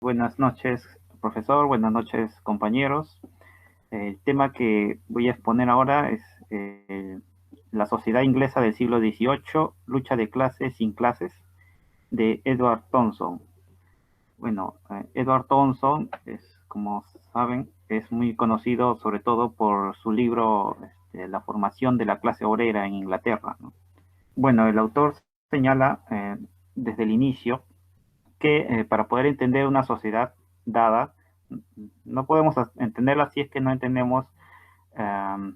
Buenas noches, profesor. Buenas noches, compañeros. El tema que voy a exponer ahora es la sociedad inglesa del siglo XVIII, lucha de clases sin clases, de Edward Thompson. Bueno, Edward Thompson, como saben, es muy conocido sobre todo por su libro La formación de la clase obrera en Inglaterra, ¿no? Bueno, el autor señala desde el inicio que para poder entender una sociedad dada, no podemos entenderla si es que no entendemos um,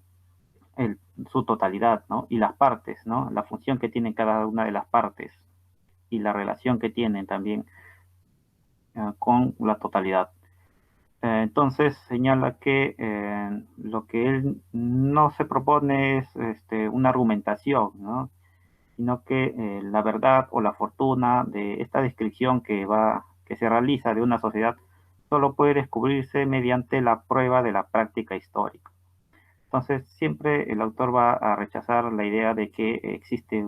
el, su totalidad, ¿no? Y las partes, ¿no? La función que tienen cada una de las partes y la relación que tienen también con la totalidad. Entonces señala que lo que él no se propone es una argumentación, ¿no? Sino que la verdad o la fortuna de esta descripción que se realiza de una sociedad solo puede descubrirse mediante la prueba de la práctica histórica. Entonces, siempre el autor va a rechazar la idea de que existe,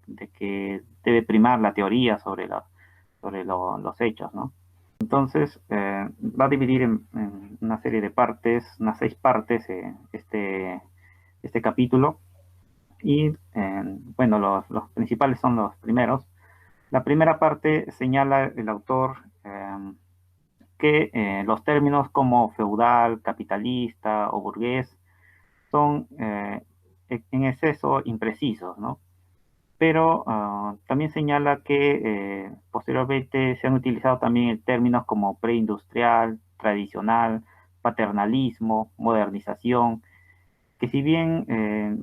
de que debe primar la teoría sobre los hechos, ¿no? Entonces, va a dividir en una serie de partes, unas 6 partes, este capítulo. Y bueno, los principales son los primeros. La primera parte señala el autor que los términos como feudal, capitalista o burgués son en exceso imprecisos, ¿no? Pero también señala que posteriormente se han utilizado también términos como preindustrial, tradicional, paternalismo, modernización, que si bien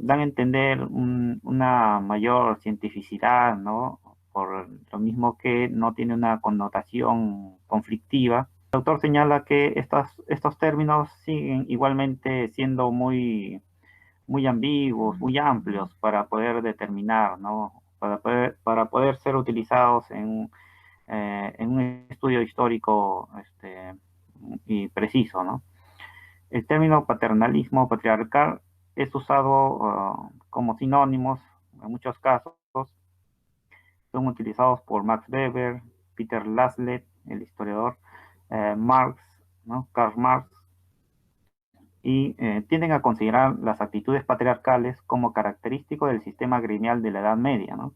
dan a entender una mayor cientificidad, ¿no? Por lo mismo que no tiene una connotación conflictiva, el autor señala que estos términos siguen igualmente siendo muy ambiguos, muy amplios para poder determinar, ¿no? Para poder ser utilizados en un estudio histórico y preciso, ¿no? El término paternalismo patriarcal es usado como sinónimos en muchos casos. Son utilizados por Max Weber, Peter Laslett, el historiador, Marx, ¿no? Karl Marx, y tienden a considerar las actitudes patriarcales como característico del sistema gremial de la Edad Media, ¿no?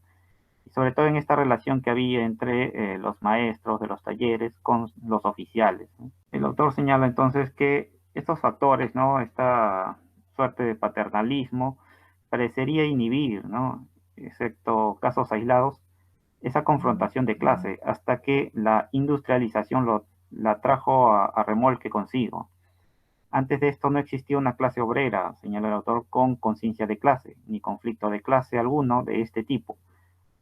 Y sobre todo en esta relación que había entre los maestros de los talleres con los oficiales, ¿no? El autor señala entonces que estos factores, ¿no? Esta suerte de paternalismo parecería inhibir, ¿no? Excepto casos aislados, esa confrontación de clase, hasta que la industrialización la trajo a remolque consigo. Antes de esto no existía una clase obrera, señala el autor, con conciencia de clase, ni conflicto de clase alguno de este tipo.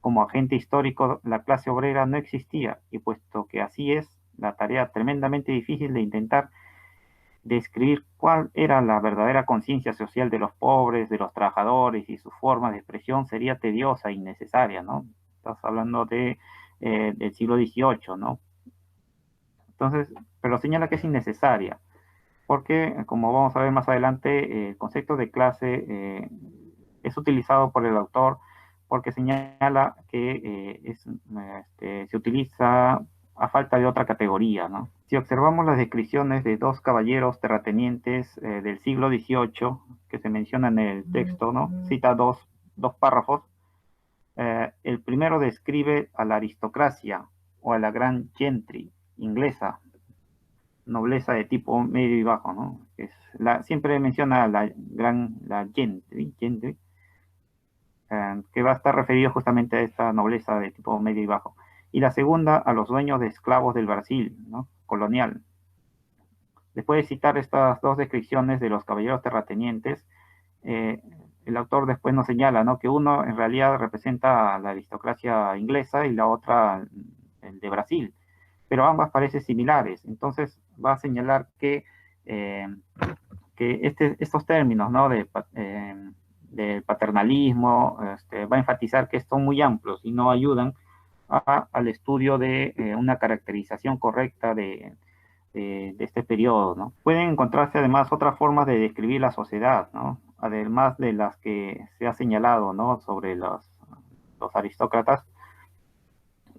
Como agente histórico, la clase obrera no existía, y puesto que así es, la tarea tremendamente difícil de intentar describir cuál era la verdadera conciencia social de los pobres, de los trabajadores y su forma de expresión sería tediosa e innecesaria, ¿no? Estás hablando del siglo XVIII, ¿no? Entonces, pero señala que es innecesaria, porque, como vamos a ver más adelante, el concepto de clase es utilizado por el autor porque señala que se utiliza a falta de otra categoría, ¿no? Si observamos las descripciones de dos caballeros terratenientes del siglo XVIII que se mencionan en el texto, ¿no? Cita dos párrafos. El primero describe a la aristocracia o a la gran gentry inglesa, nobleza de tipo medio y bajo, ¿no? Siempre menciona la gentry, que va a estar referido justamente a esta nobleza de tipo medio y bajo. Y la segunda, a los dueños de esclavos del Brasil, ¿no? Colonial. Después de citar estas dos descripciones de los caballeros terratenientes, el autor después nos señala, ¿no? Que uno en realidad representa a la aristocracia inglesa y la otra el de Brasil, pero ambas parecen similares. Entonces va a señalar eh, que estos términos, ¿no? De paternalismo va a enfatizar que son muy amplios y no ayudan al estudio de una caracterización correcta de este periodo, ¿no? Pueden encontrarse además otras formas de describir la sociedad, ¿no? Además de las que se ha señalado, ¿no? Sobre los aristócratas,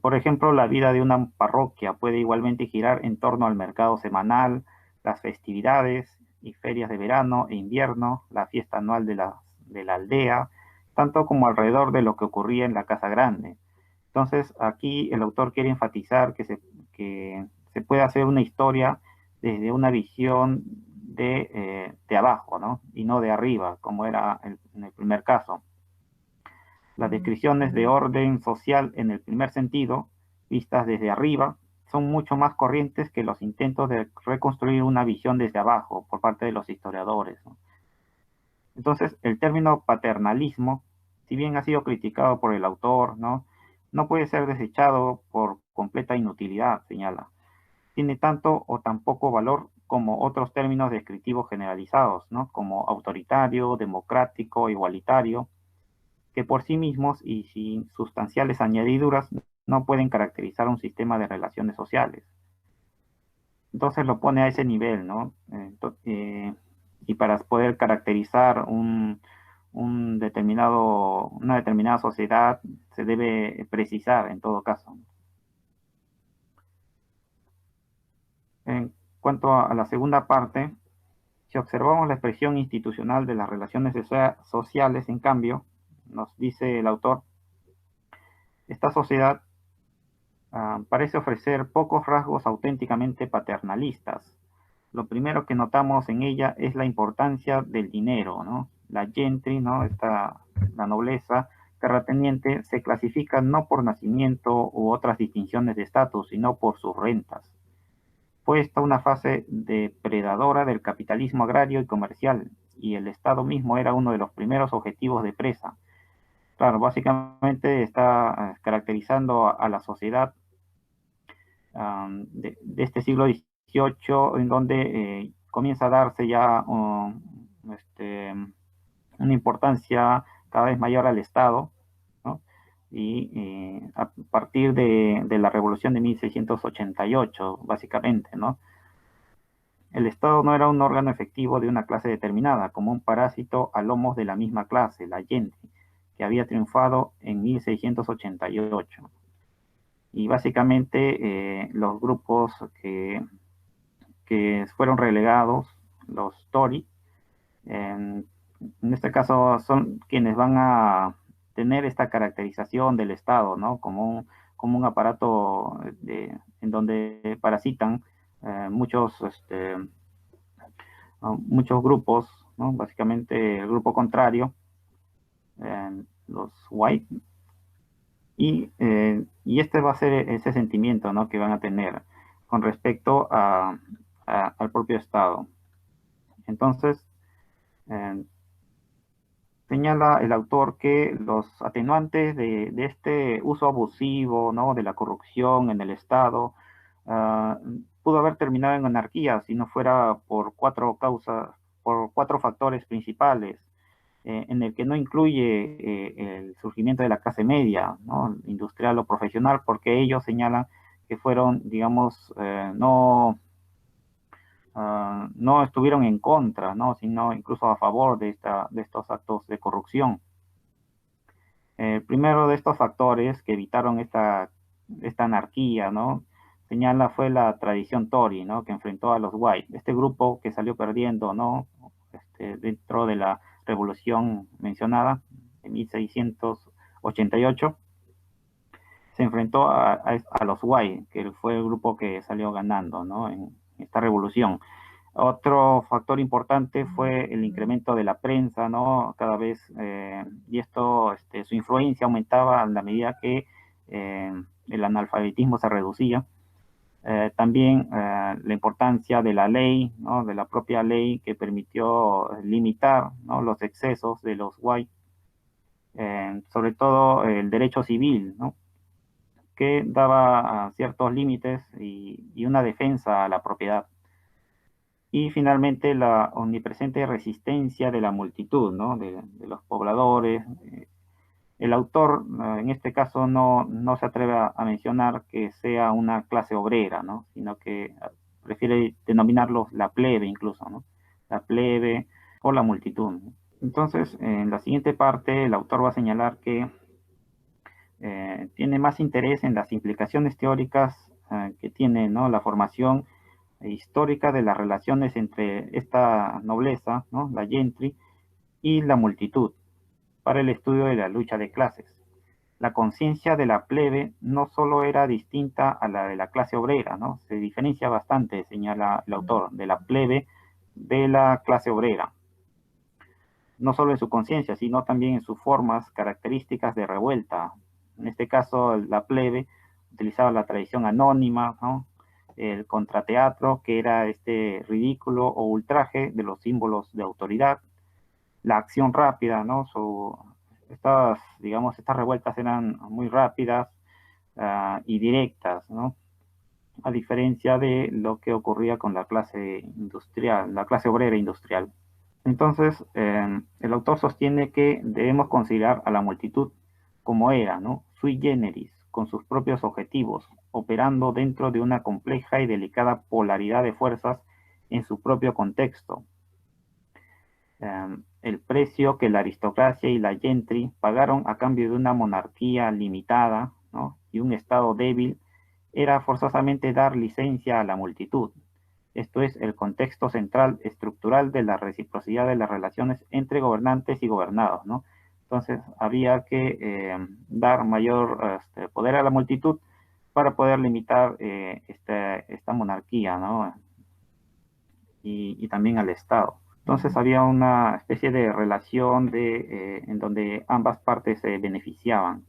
Por ejemplo, la vida de una parroquia puede igualmente girar en torno al mercado semanal, las festividades y ferias de verano e invierno, la fiesta anual de la aldea, tanto como alrededor de lo que ocurría en la casa grande. Entonces, aquí el autor quiere enfatizar que se puede hacer una historia desde una visión de abajo, ¿no? Y no de arriba, como era en el primer caso. Las descripciones de orden social en el primer sentido, vistas desde arriba, son mucho más corrientes que los intentos de reconstruir una visión desde abajo por parte de los historiadores, ¿no? Entonces, el término paternalismo, si bien ha sido criticado por el autor, ¿no? No puede ser desechado por completa inutilidad, señala. Tiene tanto o tan poco valor como otros términos descriptivos generalizados, ¿no? Como autoritario, democrático, igualitario, que por sí mismos y sin sustanciales añadiduras no pueden caracterizar un sistema de relaciones sociales. Entonces lo pone a ese nivel, ¿no? Y para poder caracterizar una determinada sociedad se debe precisar en todo caso. En cuanto a la segunda parte, si observamos la expresión institucional de las relaciones sociales, en cambio, nos dice el autor, esta sociedad parece ofrecer pocos rasgos auténticamente paternalistas. Lo primero que notamos en ella es la importancia del dinero, ¿no? La gentry, ¿no? La nobleza terrateniente se clasifica no por nacimiento u otras distinciones de estatus, sino por sus rentas. Fue esta una fase depredadora del capitalismo agrario y comercial, y el Estado mismo era uno de los primeros objetivos de presa. Claro, básicamente está caracterizando a la sociedad de este siglo XVIII, en donde comienza a darse ya una importancia cada vez mayor al Estado, ¿no? Y a partir de la Revolución de 1688, básicamente, ¿no? El Estado no era un órgano efectivo de una clase determinada, como un parásito a lomos de la misma clase, la gente, que había triunfado en 1688. Y básicamente los grupos que fueron relegados, los Tory, en este caso son quienes van a tener esta caracterización del Estado, ¿no? Como un aparato en donde parasitan muchos, muchos grupos, ¿no? Básicamente el grupo contrario, los white, y este va a ser ese sentimiento, ¿no? Que van a tener con respecto al propio Estado. Entonces, eh, señala el autor que los atenuantes de este uso abusivo, ¿no? De la corrupción en el Estado pudo haber terminado en anarquía si no fuera por por cuatro factores principales, en el que no incluye el surgimiento de la clase media, ¿no? Industrial o profesional, porque ellos señalan que fueron, digamos, no estuvieron en contra, ¿no? Sino incluso a favor de estos actos de corrupción. El primero de estos factores que evitaron esta anarquía, ¿no? Señala fue la tradición Tory, ¿no? Que enfrentó a los White, este grupo que salió perdiendo, ¿no? Dentro de la revolución mencionada de 1688, se enfrentó a los White, que fue el grupo que salió ganando, ¿no? En esta revolución. Otro factor importante fue el incremento de la prensa, ¿no? Cada vez, y esto, su influencia aumentaba a la medida que el analfabetismo se reducía. También la importancia de la ley, ¿no? De la propia ley que permitió limitar, ¿no? Los excesos de los white, sobre todo el derecho civil, ¿no? Que daba ciertos límites y una defensa a la propiedad. Y finalmente la omnipresente resistencia de la multitud, ¿no? De los pobladores. El autor, en este caso, no se atreve a mencionar que sea una clase obrera, ¿no? Sino que prefiere denominarlos la plebe incluso, ¿no? La plebe o la multitud, ¿no? Entonces, en la siguiente parte, el autor va a señalar que tiene más interés en las implicaciones teóricas que tiene, ¿no?, la formación histórica de las relaciones entre esta nobleza, ¿no?, la gentry, y la multitud, para el estudio de la lucha de clases. La conciencia de la plebe no solo era distinta a la de la clase obrera, ¿no? Se diferencia bastante, señala el autor, de la plebe de la clase obrera. No solo en su conciencia, sino también en sus formas características de revuelta. En este caso, la plebe utilizaba la tradición anónima, ¿no?, el contrateatro, que era este ridículo o ultraje de los símbolos de autoridad, la acción rápida, ¿no? Estas revueltas eran muy rápidas y directas, ¿no?, a diferencia de lo que ocurría con la clase industrial, la clase obrera industrial. Entonces, el autor sostiene que debemos considerar a la multitud como era, ¿no?, sui generis, con sus propios objetivos, operando dentro de una compleja y delicada polaridad de fuerzas en su propio contexto. El precio que la aristocracia y la gentry pagaron a cambio de una monarquía limitada, ¿no?, y un Estado débil era forzosamente dar licencia a la multitud. Esto es el contexto central estructural de la reciprocidad de las relaciones entre gobernantes y gobernados, ¿no? Entonces había que dar mayor poder a la multitud para poder limitar esta monarquía, ¿no?, y también al Estado. Entonces había una especie de relación en donde ambas partes se beneficiaban.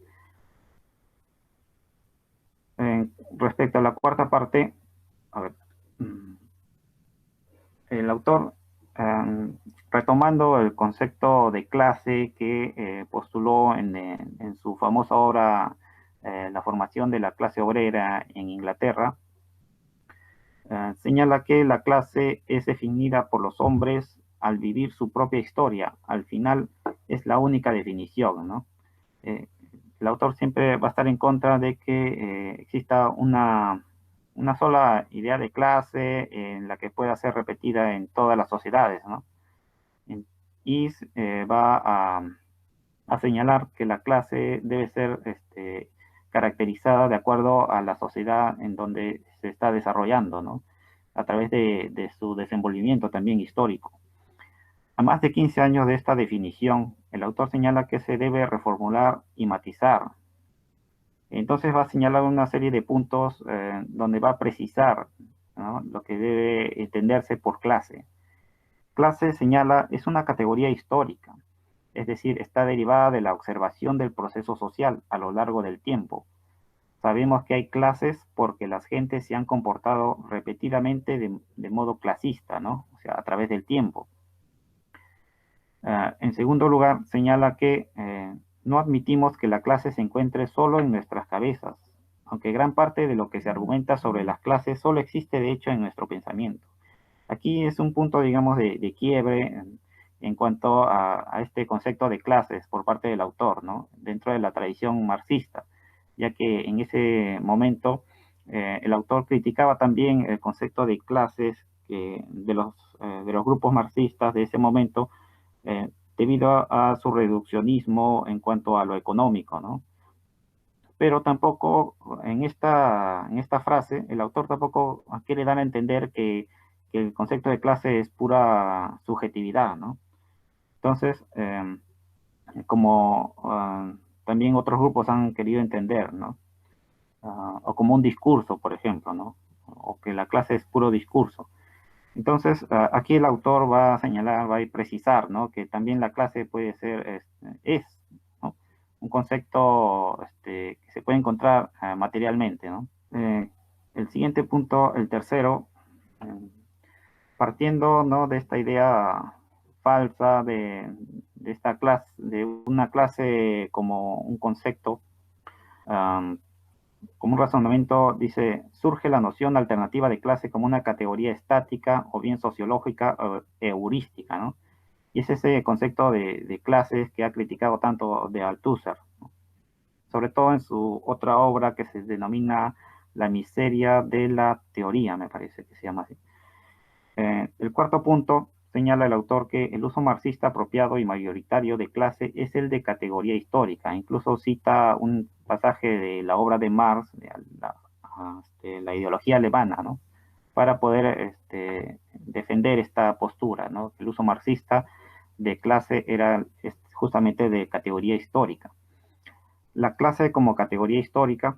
Respecto a la cuarta parte, a ver, el autor, retomando el concepto de clase que postuló en su famosa obra La formación de la clase obrera en Inglaterra, señala que la clase es definida por los hombres al vivir su propia historia. Al final es la única definición, ¿no? El autor siempre va a estar en contra de que exista una sola idea de clase en la que pueda ser repetida en todas las sociedades, ¿no? Y va a señalar que la clase debe ser caracterizada de acuerdo a la sociedad en donde se está desarrollando, ¿no?, a través de su desenvolvimiento también histórico. A más de 15 años de esta definición, el autor señala que se debe reformular y matizar. Entonces va a señalar una serie de puntos donde va a precisar, ¿no?, lo que debe entenderse por clase. Clase, señala, es una categoría histórica, es decir, está derivada de la observación del proceso social a lo largo del tiempo. Sabemos que hay clases porque las gentes se han comportado repetidamente de modo clasista, ¿no?, o sea, a través del tiempo. En segundo lugar, señala que no admitimos que la clase se encuentre solo en nuestras cabezas, aunque gran parte de lo que se argumenta sobre las clases solo existe de hecho en nuestro pensamiento. Aquí es un punto, digamos, de quiebre en cuanto a este concepto de clases por parte del autor, ¿no?, dentro de la tradición marxista, ya que en ese momento el autor criticaba también el concepto de clases de los grupos marxistas de ese momento, debido a su reduccionismo en cuanto a lo económico, ¿no? Pero tampoco en esta frase, el autor tampoco quiere dar a entender que el concepto de clase es pura subjetividad, ¿no? Entonces, como también otros grupos han querido entender, ¿no? O como un discurso, por ejemplo, ¿no? O que la clase es puro discurso. Entonces, aquí el autor va a señalar, va a precisar, ¿no?, que también la clase puede ser, ¿no?, un concepto que se puede encontrar materialmente, ¿no? El siguiente punto, el tercero, partiendo, ¿no?, de esta idea falsa esta clase, de una clase como un concepto, como un razonamiento, dice, surge la noción alternativa de clase como una categoría estática o bien sociológica o heurística, ¿no? Y es ese concepto de clases que ha criticado tanto de Althusser, ¿no?, sobre todo en su otra obra que se denomina La miseria de la teoría, me parece que se llama así. El cuarto punto señala el autor que el uso marxista apropiado y mayoritario de clase es el de categoría histórica. Incluso cita un pasaje de la obra de Marx, de la ideología alemana, ¿no? Para poder defender esta postura, ¿no? El uso marxista de clase era justamente de categoría histórica. La clase como categoría histórica,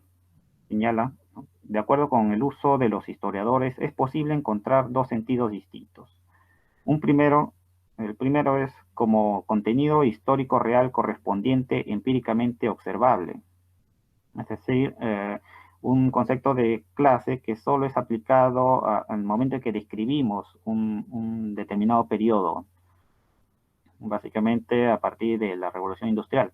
señala, ¿no? De acuerdo con el uso de los historiadores, es posible encontrar dos sentidos distintos. El primero es como contenido histórico real correspondiente empíricamente observable, es decir, un concepto de clase que solo es aplicado al momento en que describimos un determinado periodo, básicamente a partir de la Revolución Industrial.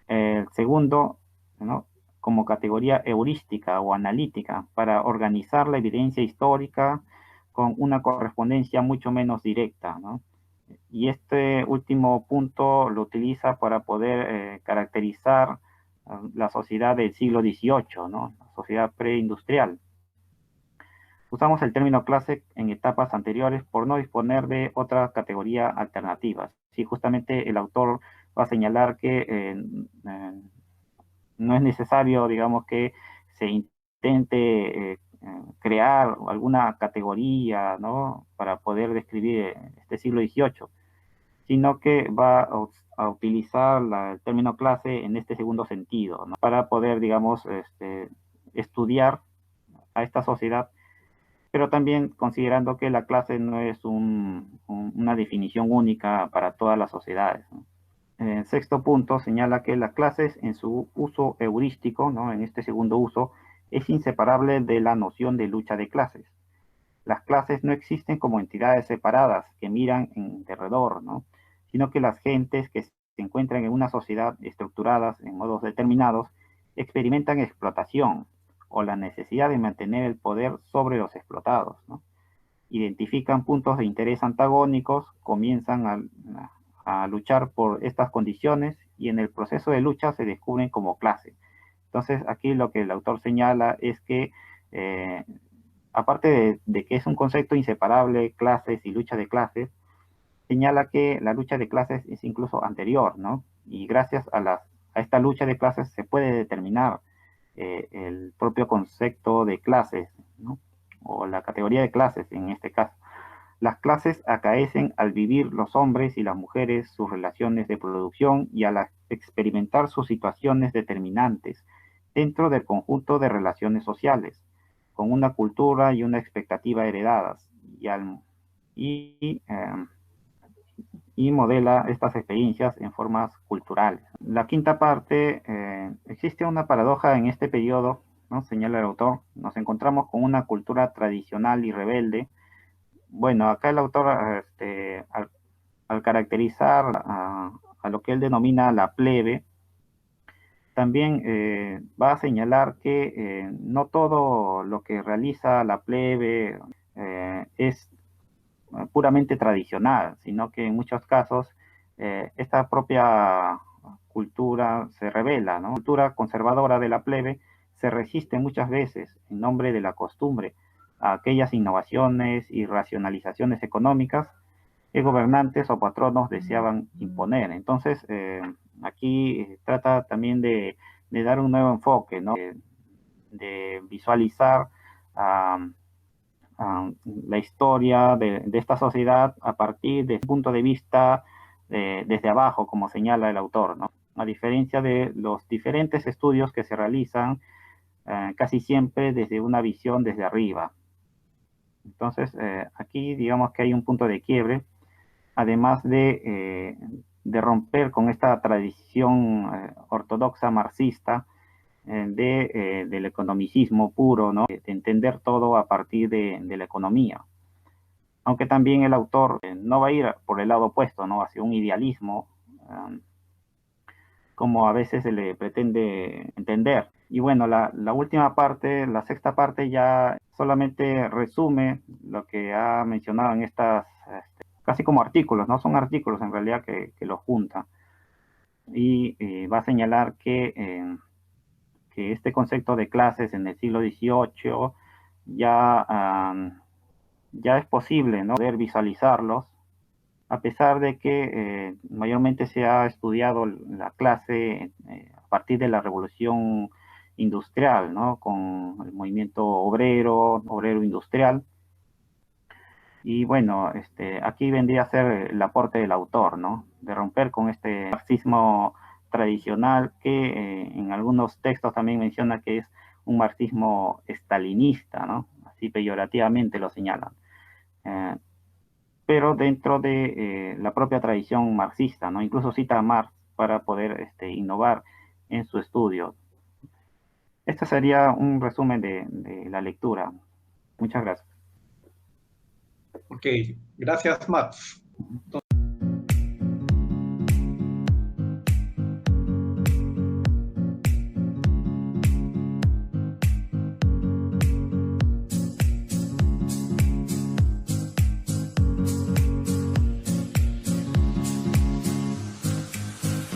El segundo, ¿no? Como categoría heurística o analítica para organizar la evidencia histórica con una correspondencia mucho menos directa, ¿no? Y este último punto lo utiliza para poder caracterizar la sociedad del siglo XVIII, ¿no? La sociedad preindustrial. Usamos el término clase en etapas anteriores por no disponer de otra categoría alternativa. Sí, justamente el autor va a señalar que no es necesario, digamos, que se intente crear alguna categoría, ¿no? Para poder describir este siglo XVIII, sino que va a utilizar el término clase en este segundo sentido, ¿no? Para poder, digamos, estudiar a esta sociedad, pero también considerando que la clase no es una definición única para todas las sociedades, ¿no? El sexto punto señala que las clases en su uso heurístico, ¿no? En este segundo uso, es inseparable de la noción de lucha de clases. Las clases no existen como entidades separadas que miran en derredor, ¿no? Sino que las gentes que se encuentran en una sociedad estructuradas en modos determinados experimentan explotación o la necesidad de mantener el poder sobre los explotados, ¿no? Identifican puntos de interés antagónicos, comienzan a luchar por estas condiciones y en el proceso de lucha se descubren como clase. Entonces, aquí lo que el autor señala es que aparte de que es un concepto inseparable, clases y lucha de clases, señala que la lucha de clases es incluso anterior, ¿no? Y gracias a esta lucha de clases se puede determinar el propio concepto de clases, ¿no? O la categoría de clases en este caso. Las clases acaecen al vivir los hombres y las mujeres sus relaciones de producción y al experimentar sus situaciones determinantes dentro del conjunto de relaciones sociales, con una cultura y una expectativa heredadas, y, eh, y modela estas experiencias en formas culturales. La quinta parte, existe una paradoja en este periodo, ¿no? Señala el autor, nos encontramos con una cultura tradicional y rebelde. Bueno, acá el autor, al caracterizar a lo que él denomina la plebe, también va a señalar que no todo lo que realiza la plebe es puramente tradicional, sino que en muchos casos esta propia cultura se revela, ¿no? La cultura conservadora de la plebe se resiste muchas veces en nombre de la costumbre a aquellas innovaciones y racionalizaciones económicas que gobernantes o patronos deseaban imponer. Entonces, aquí trata también de dar un nuevo enfoque, ¿no? De visualizar la historia de esta sociedad a partir de un punto de vista desde abajo, como señala el autor, ¿no? A diferencia de los diferentes estudios que se realizan casi siempre desde una visión desde arriba. Entonces, aquí digamos que hay un punto de quiebre, además de romper con esta tradición ortodoxa marxista del economicismo puro, ¿no? De entender todo a partir de la economía. Aunque también el autor no va a ir por el lado opuesto, ¿no? Hacia un idealismo, como a veces se le pretende entender. Y bueno, la última parte, la sexta parte, ya solamente resume lo que ha mencionado en estas, casi como artículos, ¿no? Son artículos en realidad que los junta. Y va a señalar que este concepto de clases en el siglo XVIII ya, ya es posible, ¿no? Poder visualizarlos a pesar de que mayormente se ha estudiado la clase a partir de la revolución industrial, ¿no? Con el movimiento obrero, obrero industrial. Y bueno, aquí vendría a ser el aporte del autor, ¿no? De romper con este marxismo tradicional que en algunos textos también menciona que es un marxismo estalinista, ¿no? Así peyorativamente lo señalan. Eh, pero dentro de la propia tradición marxista, ¿no? Incluso cita a Marx para poder innovar en su estudio. Este sería un resumen de la lectura. Muchas gracias. Ok, gracias, Max.